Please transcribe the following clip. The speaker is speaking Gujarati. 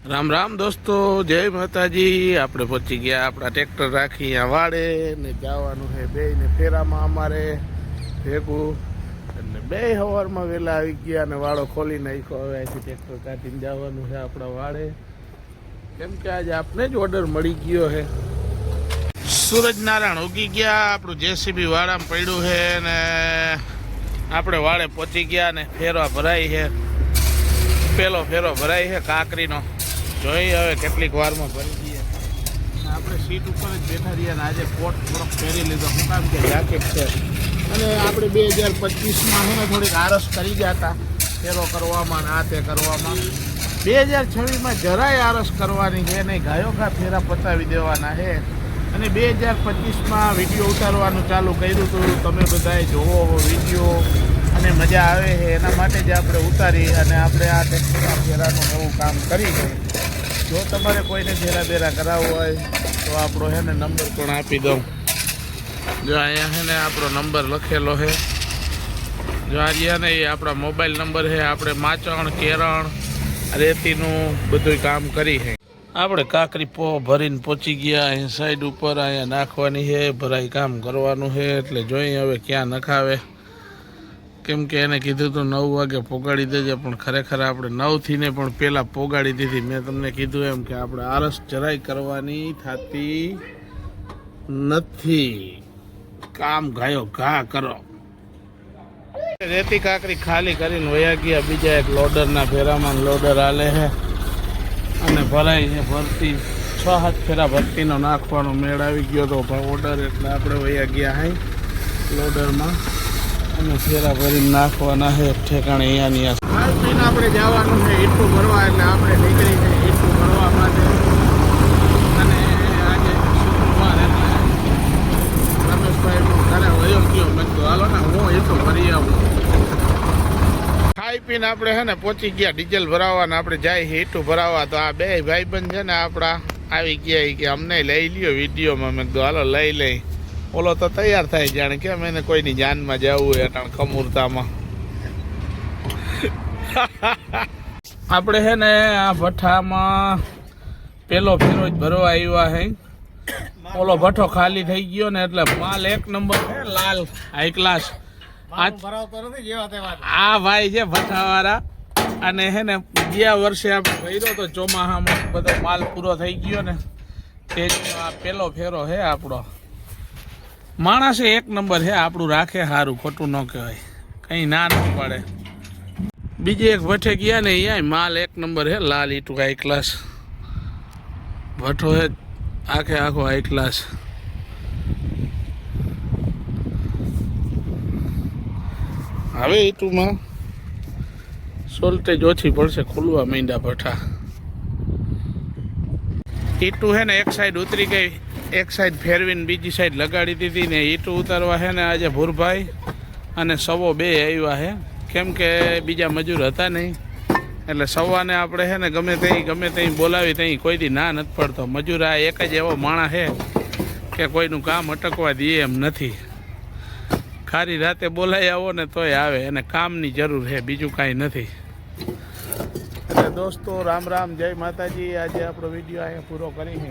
રામ રામ દોસ્તો, જય માતાજી। આપણે પહોંચી ગયા આપણા ટ્રેક્ટર રાખી અહીંયા વાડે ને જવાનું છે બે ને ફેરામાં અમારે ભેગું એટલે બે સવારમાં વહેલા આવી ગયા અને વાળો ખોલી નાખ્યો। હવે અહીંથી ટ્રેક્ટર કાઢીને જવાનું છે આપણા વાડે, કેમ કે આજે આપને જ ઓર્ડર મળી ગયો છે। સૂરજનારાયણ ઉગી ગયા, આપણું જેસીબી વાડામાં પડ્યું છે ને આપણે વાડે પહોંચી ગયા ને ફેરવા ભરાઈ છે। પેલો ફેરો ભરાઈ છે કાકરીનો, જોઈ હવે કેટલીક વારમાં ભરી દઈએ। આપણે સીટ ઉપર જ બેઠા રહ્યા ને આજે કોટ થોડોક પહેરી લીધો, શું કામ કે જાકેટ છે। અને આપણે 2025માં છે ને થોડીક આરસ કરી ગયા હતા ફેરો કરવામાં ને આ તે કરવામાં। 2026માં જરાય આરસ કરવાની છે નહીં, ગાયો ઘા ફેરા પતાવી દેવાના છે। અને 2025માં વિડીયો ઉતારવાનું ચાલુ કર્યું હતું, તમે બધાએ જોવો વિડીયો અને મજા આવે છે એના માટે જ આપણે ઉતારી અને આપણે આ ટેક્સના ફેરાનું નવું કામ કરી છે। જો તમારે કોઈને ફેરા બેરા કરાવવું હોય તો આપણો છે ને નંબર પણ આપી દઉં। જો અહીંયા છે ને આપણો નંબર લખેલો છે, જો આ રહ્યા ને એ આપણા મોબાઈલ નંબર છે। આપણે માચણ કેરણ રેતીનું બધું કામ કરી છે। આપણે કાકરી ભરીને પહોંચી ગયા અહીં સાઈડ ઉપર, અહીંયા નાખવાની છે, ભરાઈ કામ કરવાનું છે। એટલે જોઈએ હવે ક્યાં નખાવે, કેમ કે એને કીધું તો 9 વાગે પોગાડી દેજે, પણ ખરેખર આપણે 9થી ને પણ પહેલાં પોગાડી દીધી। મેં તમને કીધું એમ કે આપણે આરસ જરાય કરવાની થતી નથી, કામ ગાયો ઘા કરો। રેતી કાકરી ખાલી કરીને વયા ગયા બીજા એક લોડરના ફેરામાં, લોડર હાલે છે અને ભરાઈ છે ભરતી, 6-7 ફેરા ભરતીનો નાખવાનો મેળ આવી ગયો તો ઓર્ડર, એટલે આપણે વયા ગયા અહીં લોડરમાં અને ફેરા ભરીને નાખવાના છે ઠેકાણે અહીંયાની આપણે જવાનું છે ઈટું ભરવા। એટલે આપણે નીકળી છે ઈટું ભરવા માટે અને આજે શુક્રવાર એટલે રમેશભાઈનું ઘરે વયો ગયો, મેં કીધું હાલો ને હું ઈટું ભરી આવું। ખાઈ પીને આપણે છે ને પહોંચી ગયા ડીઝલ ભરાવવા ને આપણે જાય છે ઈટું ભરાવવા। તો આ બે ભાઈબંધ છે ને આપણા આવી ગયા કે અમને લઈ લ્યો વિડીયોમાં, મેં કીધું હાલો લઈ લઈ। ઓલો તો તૈયાર થાય જાણે કેમ એને કોઈની જાનમાં જવું હોય અટાણ કમૂરતામાં। આપણે છે ને આ ભઠ્ઠામાં પેલો ફેરો જ ભરવા આવ્યા છે। ઓલો ભઠ્ઠો ખાલી થઈ ગયો ને એટલે માલ એક નંબર છે, લાલ હાઈ ક્લાસ। આ ભાઈ છે ભઠ્ઠાવાળા અને છે ને ગયા વર્ષે આપણે ભર્યો તો ચોમાસામાં, બધો માલ પૂરો થઈ ગયો ને તે આ પેલો ફેરો છે આપણો। માણસે એક નંબર છે, આપણું રાખે સારું, ખોટું ન કહેવાય, કંઈ ના ન પડે। બીજે એક ભઠ્ઠે ગયા ને અહીંયા માલ એક નંબર છે, લાલ ઈટું હાઈ ક્લાસ ભઠ્ઠો છે, આખે આખો હાઈ ક્લાસ। હવે ઈટુમાં સોલ્ટેજ ઓછી પડશે, ખુલવા માંડ્યા ભઠ્ઠા। ઈટું છે ને એક સાઈડ ઉતરી ગઈ, એક સાઈડ ફેરવીને બીજી સાઈડ લગાડી દીધી ને ઈટું ઉતારવા છે ને આજે ભૂરભાઈ અને સવો બે આવ્યા છે, કેમ કે બીજા મજૂર હતા નહીં। એટલે સવાને આપણે છે ને ગમે ત્યાં બોલાવી ત્યાં કોઈથી ના નથી પડતો। મજૂર આ એક જ એવો માણસ છે કે કોઈનું કામ અટકવા દે એમ નથી, ખારી રાતે બોલાવી આવો ને તોય આવે, એને કામની જરૂર છે, બીજું કાંઈ નથી। એટલે દોસ્તો રામ રામ, જય માતાજી। આજે આપણો વિડીયો અહીંયા પૂરો કરી છે।